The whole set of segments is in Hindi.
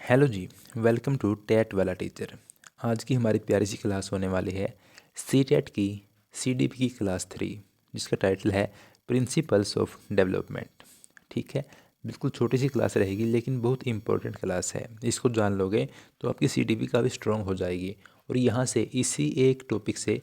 हेलो जी। वेलकम टू टेट वाला टीचर। आज की हमारी प्यारी सी क्लास होने वाली है सी टेट की CDP की क्लास 3, जिसका टाइटल है प्रिंसिपल्स ऑफ डेवलपमेंट। ठीक है, बिल्कुल छोटी सी क्लास रहेगी लेकिन बहुत इंपॉर्टेंट क्लास है। इसको जान लोगे तो आपकी CDP काफ़ी स्ट्रॉन्ग हो जाएगी और यहाँ से इसी एक टॉपिक से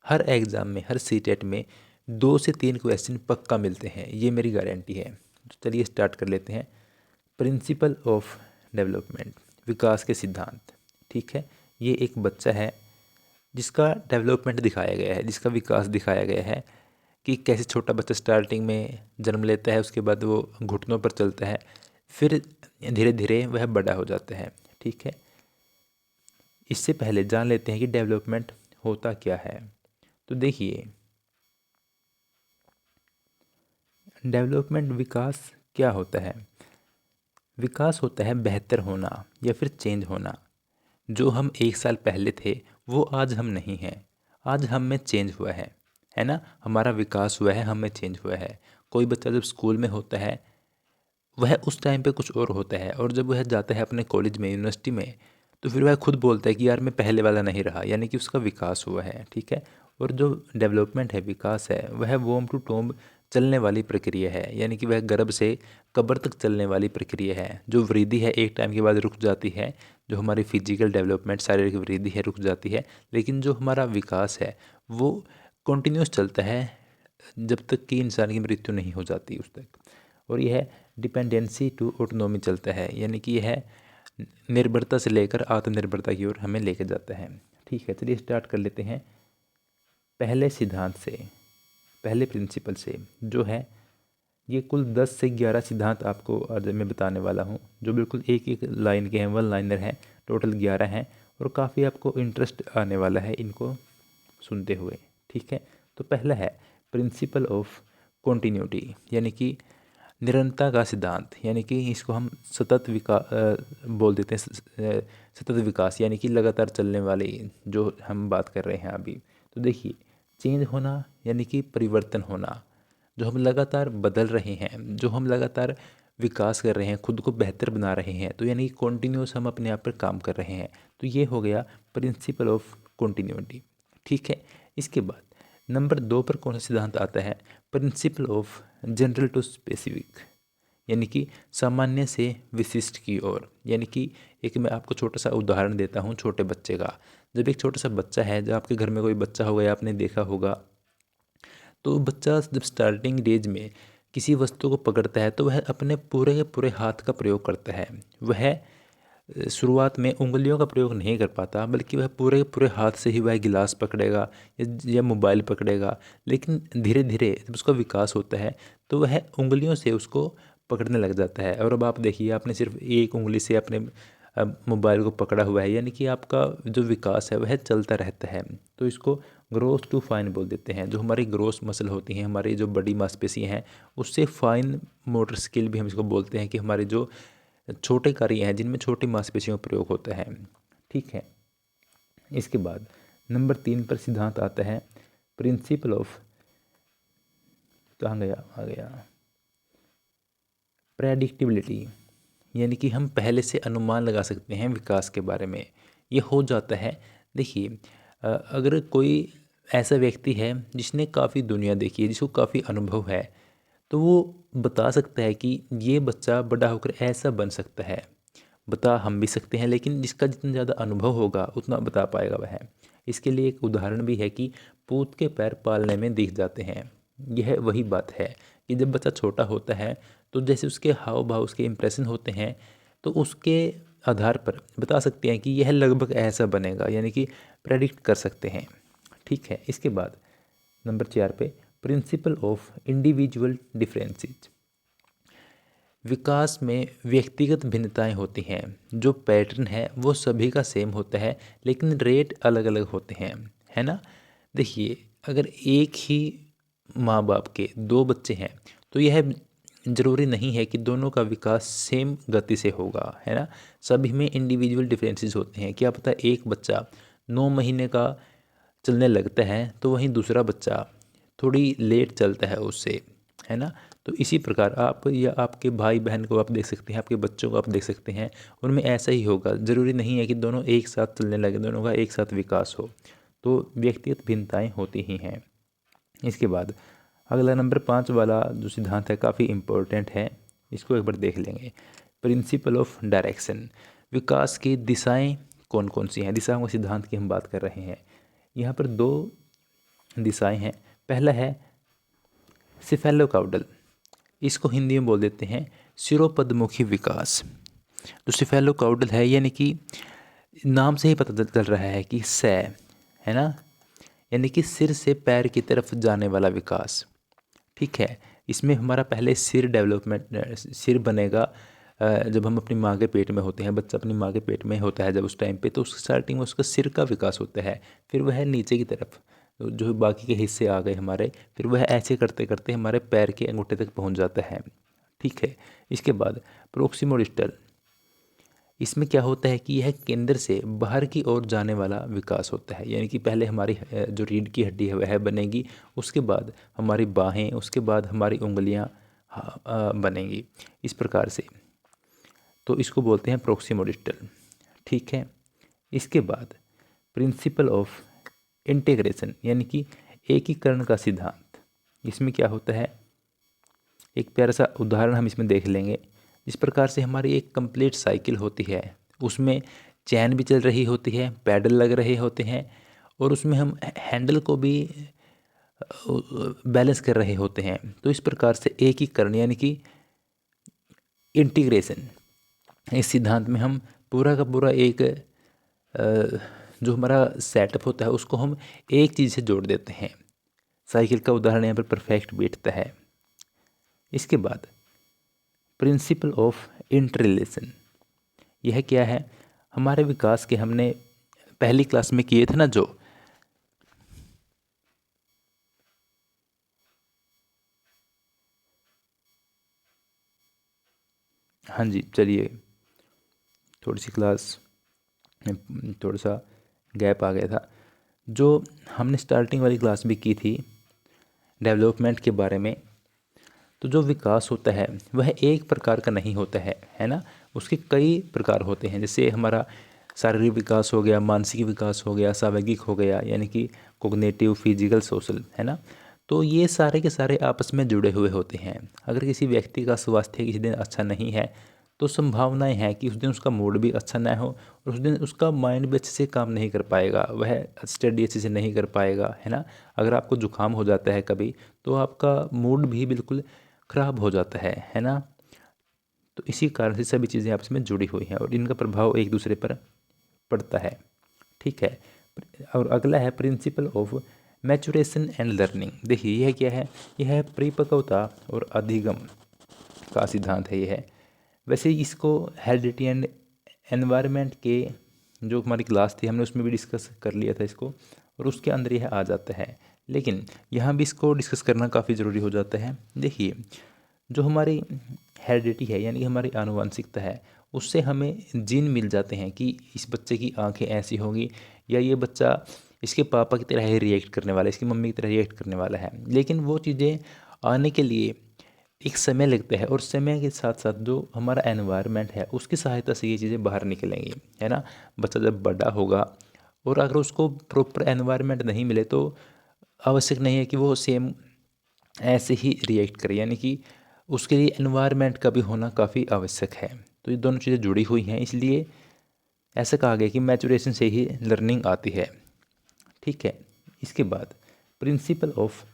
हर एग्ज़ाम में, हर सी टेट में 2 से 3 क्वेश्चन पक्का मिलते हैं, ये मेरी गारंटी है। तो चलिए स्टार्ट कर लेते हैं। प्रिंसिपल ऑफ डेवलपमेंट, विकास के सिद्धांत। ठीक है, ये एक बच्चा है जिसका डेवलपमेंट दिखाया गया है, जिसका विकास दिखाया गया है कि कैसे छोटा बच्चा स्टार्टिंग में जन्म लेता है, उसके बाद वो घुटनों पर चलता है, फिर धीरे धीरे वह बड़ा हो जाता है। ठीक है, इससे पहले जान लेते हैं कि डेवलपमेंट होता क्या है। तो देखिए, डेवलपमेंट, विकास क्या होता है? विकास होता है बेहतर होना या फिर चेंज होना। जो हम 1 साल पहले थे वो आज हम नहीं हैं। आज हम में चेंज हुआ है ना। हमारा विकास हुआ है, हम में चेंज हुआ है। कोई बच्चा जब स्कूल में होता है वह उस टाइम पे कुछ और होता है, और जब वह जाता है अपने कॉलेज में, यूनिवर्सिटी में, तो फिर वह खुद बोलता है कि यार मैं पहले वाला नहीं रहा, यानी कि उसका विकास हुआ है। ठीक है, और जो डेवलपमेंट है, विकास है, वह वोम टू टोम्ब चलने वाली प्रक्रिया है, यानी कि वह गर्भ से कब्र तक चलने वाली प्रक्रिया है। जो वृद्धि है एक टाइम के बाद रुक जाती है, जो हमारी फिजिकल डेवलपमेंट, शारीरिक वृद्धि है, रुक जाती है, लेकिन जो हमारा विकास है वो कंटिन्यूस चलता है जब तक कि इंसान की मृत्यु नहीं हो जाती उस तक। और यह डिपेंडेंसी टू ऑटोनॉमी चलता है, यानी कि यह निर्भरता से लेकर आत्मनिर्भरता की ओर हमें लेकर जाता है। ठीक है, चलिए स्टार्ट कर लेते हैं पहले सिद्धांत से, पहले प्रिंसिपल से, जो है ये कुल 10 से 11 सिद्धांत आपको आज मैं बताने वाला हूँ, जो बिल्कुल एक एक लाइन के हैं, वन लाइनर हैं। टोटल 11 हैं और काफ़ी आपको इंटरेस्ट आने वाला है इनको सुनते हुए। ठीक है, तो पहला है प्रिंसिपल ऑफ कॉन्टीन्यूटी, यानी कि निरंतरता का सिद्धांत, यानी कि इसको हम सतत विकास बोल देते हैं। सतत विकास यानी कि लगातार चलने वाली जो हम बात कर रहे हैं अभी। तो देखिए, चेंज होना यानी कि परिवर्तन होना, जो हम लगातार बदल रहे हैं, जो हम लगातार विकास कर रहे हैं, खुद को बेहतर बना रहे हैं, तो यानी कि कॉन्टीन्यूस हम अपने आप पर काम कर रहे हैं। तो ये हो गया प्रिंसिपल ऑफ कॉन्टीन्यूटी। ठीक है, इसके बाद नंबर 2 पर कौन सा सिद्धांत आता है? Principle of general to specific, यानी कि सामान्य से विशिष्ट की ओर। यानी कि एक मैं आपको छोटा सा उदाहरण देता हूँ छोटे बच्चे का। जब एक छोटा सा बच्चा है, जब आपके घर में कोई बच्चा होगा या आपने देखा होगा, तो बच्चा जब स्टार्टिंग डेज में किसी वस्तु को पकड़ता है तो वह अपने पूरे के पूरे हाथ का प्रयोग करता है। वह शुरुआत में उंगलियों का प्रयोग नहीं कर पाता, बल्कि वह पूरे के पूरे हाथ से ही वह गिलास पकड़ेगा या मोबाइल पकड़ेगा। लेकिन धीरे धीरे जब उसका विकास होता है तो वह उंगलियों से उसको पकड़ने लग जाता है। और अब आप देखिए, आपने सिर्फ एक उंगली से अपने मोबाइल को पकड़ा हुआ है, यानी कि आपका जो विकास है वह चलता रहता है। तो इसको ग्रोथ टू फाइन बोल देते हैं। जो हमारी ग्रोथ मसल होती हैं, हमारी जो बड़ी मांसपेशियाँ हैं, उससे फाइन मोटर स्किल भी हम इसको बोलते हैं, कि हमारे जो छोटे कार्य हैं जिनमें छोटी मांसपेशियों का प्रयोग होता है। ठीक है, इसके बाद नंबर 3 पर सिद्धांत आता है प्रिंसिपल ऑफ, कहाँ गया, आ गया, प्रेडिक्टिबिलिटी, यानी कि हम पहले से अनुमान लगा सकते हैं विकास के बारे में। ये हो जाता है। देखिए, अगर कोई ऐसा व्यक्ति है जिसने काफ़ी दुनिया देखी है, जिसको काफ़ी अनुभव है, तो वो बता सकता है कि ये बच्चा बड़ा होकर ऐसा बन सकता है। बता हम भी सकते हैं, लेकिन जिसका जितना ज़्यादा अनुभव होगा उतना बता पाएगा वह। इसके लिए एक उदाहरण भी है कि पूत के पैर पालने में दिख जाते हैं। यह वही बात है कि जब बच्चा छोटा होता है तो जैसे उसके हाव भाव, उसके इंप्रेशन होते हैं, तो उसके आधार पर बता सकते हैं कि यह लगभग ऐसा बनेगा, यानी कि प्रेडिक्ट कर सकते हैं। ठीक है, इसके बाद नंबर 4 पे प्रिंसिपल ऑफ इंडिविजुअल डिफरेंसेस, विकास में व्यक्तिगत भिन्नताएं होती हैं। जो पैटर्न है वो सभी का सेम होता है, लेकिन रेट अलग अलग होते हैं, है ना। देखिए, अगर एक ही माँ बाप के 2 बच्चे हैं तो यह ज़रूरी नहीं है कि दोनों का विकास सेम गति से होगा, है ना। सभी में इंडिविजुअल डिफरेंसेस होते हैं। क्या पता एक बच्चा 9 महीने का चलने लगता है तो वहीं दूसरा बच्चा थोड़ी लेट चलता है उससे, है ना। तो तो इसी प्रकार आप या आपके भाई बहन को आप देख सकते हैं, आपके बच्चों को आप देख सकते हैं, उनमें ऐसा ही होगा। ज़रूरी नहीं है कि दोनों एक साथ चलने लगे, दोनों का एक साथ विकास हो। तो व्यक्तिगत भिन्नताएँ होती ही हैं। इसके बाद अगला नंबर 5 वाला जो सिद्धांत है काफ़ी इम्पोर्टेंट है, इसको एक बार देख लेंगे। प्रिंसिपल ऑफ डायरेक्शन, विकास की दिशाएं कौन कौन सी हैं, दिशाओं के सिद्धांत की हम बात कर रहे हैं। यहाँ पर 2 दिशाएं हैं। पहला है सिफेलोकाउडल, इसको हिंदी में बोल देते हैं सिरोपद्मुखी विकास। जो सिफेलोकाउडल है, यानी कि नाम से ही पता चल रहा है कि है ना, यानी कि सिर से पैर की तरफ जाने वाला विकास। ठीक है, इसमें हमारा पहले सिर डेवलपमेंट, सिर बनेगा जब हम अपनी माँ के पेट में होते हैं। बच्चा अपनी माँ के पेट में होता है जब उस टाइम पे, तो उस स्टार्टिंग में उसका सिर का विकास होता है। फिर वह नीचे की तरफ जो बाकी के हिस्से आ गए हमारे, फिर वह ऐसे करते करते हमारे पैर के अंगूठे तक पहुँच जाता है। ठीक है, इसके बाद प्रोक्सिमोडिस्टल, इसमें क्या होता है कि यह केंद्र से बाहर की ओर जाने वाला विकास होता है। यानी कि पहले हमारी जो रीढ़ की हड्डी है वह बनेगी, उसके बाद हमारी बाहें, उसके बाद हमारी उंगलियां बनेंगी, इस प्रकार से। तो इसको बोलते हैं प्रोक्सिमोडिस्टल। ठीक है, इसके बाद प्रिंसिपल ऑफ इंटीग्रेशन, यानी कि एकीकरण का सिद्धांत। इसमें क्या होता है, एक प्यारा सा उदाहरण हम इसमें देख लेंगे। इस प्रकार से हमारी एक कंप्लीट साइकिल होती है, उसमें चैन भी चल रही होती है, पैडल लग रहे होते हैं, और उसमें हम हैंडल को भी बैलेंस कर रहे होते हैं। तो इस प्रकार से एकीकरण यानी कि इंटीग्रेशन, इस सिद्धांत में हम पूरा का पूरा एक जो हमारा सेटअप होता है उसको हम एक चीज़ से जोड़ देते हैं। साइकिल का उदाहरण यहाँ पर परफेक्ट बैठता है। इसके बाद प्रिंसिपल ऑफ इंटररिलेशन, यह क्या है, हमारे विकास के हमने पहली क्लास में किए थे ना जो, हाँ जी चलिए, थोड़ी सी क्लास में थोड़ा सा गैप आ गया था। जो हमने स्टार्टिंग वाली क्लास भी की थी डेवलपमेंट के बारे में, तो जो विकास होता है वह एक प्रकार का नहीं होता है ना, उसके कई प्रकार होते हैं। जैसे हमारा शारीरिक विकास हो गया, मानसिक विकास हो गया, सामाजिक हो गया, यानी कि कोग्निटिव, फिजिकल, सोशल, है ना। तो ये सारे के सारे आपस में जुड़े हुए होते हैं। अगर किसी व्यक्ति का स्वास्थ्य किसी दिन अच्छा नहीं है तो संभावनाएं हैं कि उस दिन उसका मूड भी अच्छा ना हो, और उस दिन उसका माइंड भी अच्छे से काम नहीं कर पाएगा, वह स्टडी अच्छे से नहीं कर पाएगा, है ना। अगर आपको जुकाम हो जाता है कभी, तो आपका मूड भी बिल्कुल ख़राब हो जाता है ना। तो इसी कारण से सभी चीज़ें आपस में जुड़ी हुई हैं और इनका प्रभाव एक दूसरे पर पड़ता है। ठीक है, और अगला है principle of maturation and learning. देखिए यह क्या है, यह है परिपक्वता और अधिगम का सिद्धांत है। यह है, वैसे इसको हेरिडिटी एंड एनवायरनमेंट के जो हमारी क्लास थी हमने उसमें भी डिस्कस कर लिया था इसको, और उसके अंदर यह आ जाता है, लेकिन यहाँ भी इसको डिस्कस करना काफ़ी ज़रूरी हो जाता है। देखिए जो हमारी हेरिडिटी है यानी कि हमारी आनुवंशिकता है, उससे हमें जीन मिल जाते हैं कि इस बच्चे की आंखें ऐसी होंगी, या ये बच्चा इसके पापा की तरह ही रिएक्ट करने वाला है, इसकी मम्मी की तरह रिएक्ट करने वाला है। लेकिन वो चीज़ें आने के लिए एक समय लगता है, और समय के साथ साथ जो हमारा एनवायरनमेंट है उसकी सहायता से ये चीज़ें बाहर निकलेंगी, है ना। बच्चा जब बड़ा होगा और अगर उसको प्रॉपर एनवायरनमेंट नहीं मिले तो आवश्यक नहीं है कि वो सेम ऐसे ही रिएक्ट करे, यानी कि उसके लिए एनवायरनमेंट का भी होना काफ़ी आवश्यक है। तो ये दोनों चीज़ें जुड़ी हुई हैं, इसलिए ऐसा कहा गया कि मैचुरेशन से ही लर्निंग आती है। ठीक है, इसके बाद principle of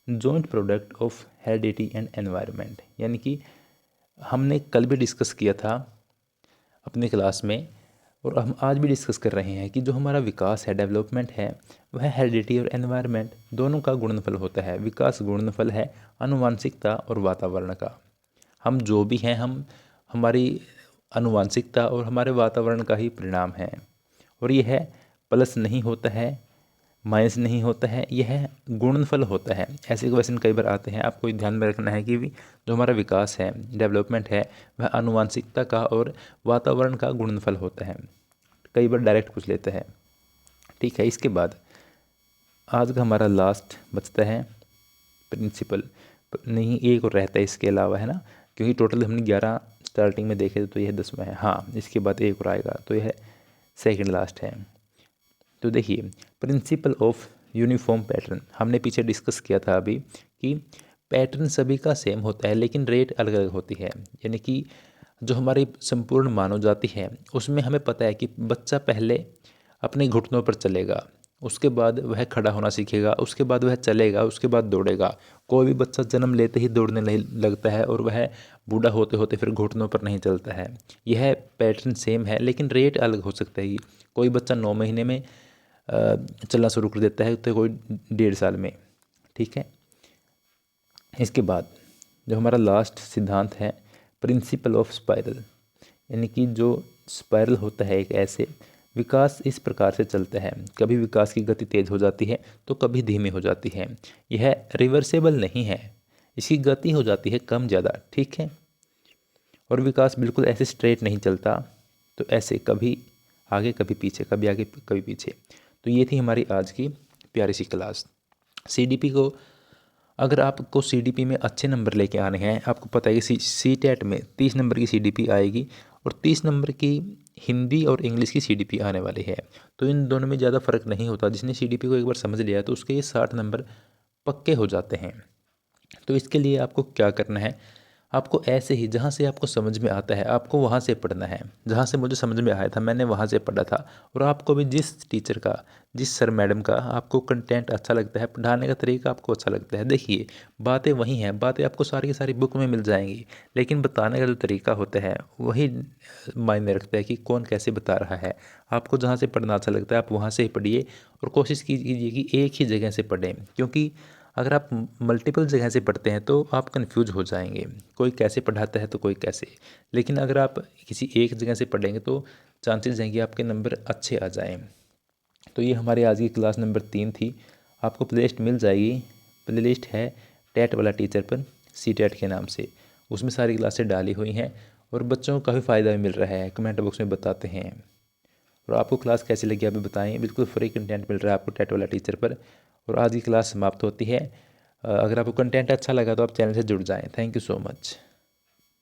joint product of heredity and environment, यानी कि हमने कल भी डिस्कस किया था अपने क्लास में, और हम आज भी डिस्कस कर रहे हैं कि जो हमारा विकास है, डेवलपमेंट है, वह हेरिडिटी और एनवायरनमेंट दोनों का गुणनफल होता है। विकास गुणनफल है आनुवांशिकता और वातावरण का। हम जो भी हैं, हम हमारी आनुवांशिकता और हमारे वातावरण का ही परिणाम है, और यह प्लस नहीं होता है, माइनस नहीं होता है, यह गुणनफल होता है। ऐसे क्वेश्चन कई बार आते हैं, आपको ध्यान में रखना है कि जो हमारा विकास है, डेवलपमेंट है, वह आनुवांशिकता का और वातावरण का गुणनफल होता है। कई बार डायरेक्ट पूछ लेता है। ठीक है, इसके बाद आज का हमारा लास्ट बचता है प्रिंसिपल नहीं, एक और रहता है इसके अलावा, है ना, क्योंकि टोटल हमने 11 स्टार्टिंग में देखे थे, तो यह 10वां है। हाँ, इसके बाद एक और आएगा, तो यह सेकंड लास्ट है। तो देखिए, प्रिंसिपल ऑफ यूनिफॉर्म पैटर्न हमने पीछे डिस्कस किया था अभी कि पैटर्न सभी का सेम होता है लेकिन रेट अलग अलग होती है। यानी कि जो हमारी संपूर्ण मानव जाति है उसमें हमें पता है कि बच्चा पहले अपने घुटनों पर चलेगा, उसके बाद वह खड़ा होना सीखेगा, उसके बाद वह चलेगा, उसके बाद दौड़ेगा। कोई भी बच्चा जन्म लेते ही दौड़ने नहीं लगता है और वह बूढ़ा होते होते फिर घुटनों पर नहीं चलता है। यह पैटर्न सेम है लेकिन रेट अलग हो सकता है। कोई बच्चा 9 महीने में चलना शुरू कर देता है तो कोई 1.5 साल में। ठीक है। इसके बाद जो हमारा लास्ट सिद्धांत है, प्रिंसिपल ऑफ स्पाइरल, यानी कि जो स्पाइरल होता है एक ऐसे, विकास इस प्रकार से चलता है। कभी विकास की गति तेज हो जाती है तो कभी धीमी हो जाती है। यह रिवर्सेबल नहीं है, इसकी गति हो जाती है कम ज़्यादा। ठीक है। और विकास बिल्कुल ऐसे स्ट्रेट नहीं चलता, तो ऐसे कभी आगे कभी पीछे, कभी आगे कभी पीछे। तो ये थी हमारी आज की प्यारी सी क्लास। सीडीपी को, अगर आपको सीडीपी में अच्छे नंबर लेके आने हैं, आपको पता है कि सीटेट में 30 नंबर की सीडीपी आएगी और 30 नंबर की हिंदी और इंग्लिश की सीडीपी आने वाली है। तो इन दोनों में ज़्यादा फर्क नहीं होता। जिसने सीडीपी को एक बार समझ लिया तो उसके ये 60 नंबर पक्के हो जाते हैं। तो इसके लिए आपको क्या करना है, आपको ऐसे ही जहाँ से आपको समझ में आता है आपको वहाँ से पढ़ना है। जहाँ से मुझे समझ में आया था मैंने वहाँ से पढ़ा था। और आपको भी जिस टीचर का, जिस सर मैडम का आपको कंटेंट अच्छा लगता है, पढ़ाने का तरीका आपको अच्छा लगता है, देखिए बातें वही हैं, बातें आपको सारी की सारी बुक में मिल जाएंगी, लेकिन बताने का जो तरीका होता है वही मायने रखता है कि कौन कैसे बता रहा है। आपको जहाँ से पढ़ना अच्छा लगता है आप वहाँ से ही पढ़िए और कोशिश कीजिए कि एक ही जगह से पढ़ें, क्योंकि अगर आप मल्टीपल जगह से पढ़ते हैं तो आप कंफ्यूज हो जाएंगे। कोई कैसे पढ़ाता है तो कोई कैसे, लेकिन अगर आप किसी एक जगह से पढ़ेंगे तो चांसेस हैं कि आपके नंबर अच्छे आ जाएं। तो ये हमारी आज की क्लास नंबर 3 थी। आपको प्लेलिस्ट मिल जाएगी, प्लेलिस्ट है टेट वाला टीचर पर, सी टेट के नाम से, उसमें सारी क्लासें डाली हुई हैं और बच्चों को काफ़ी फ़ायदा भी मिल रहा है। कमेंट बॉक्स में बताते हैं। और आपको क्लास कैसी लगी आप भी बताएं। बिल्कुल फ्री कंटेंट मिल रहा है आपको टेट वाला टीचर पर। और आज की क्लास समाप्त होती है। अगर आपको कंटेंट अच्छा लगा तो आप चैनल से जुड़ जाएं। Thank you so much.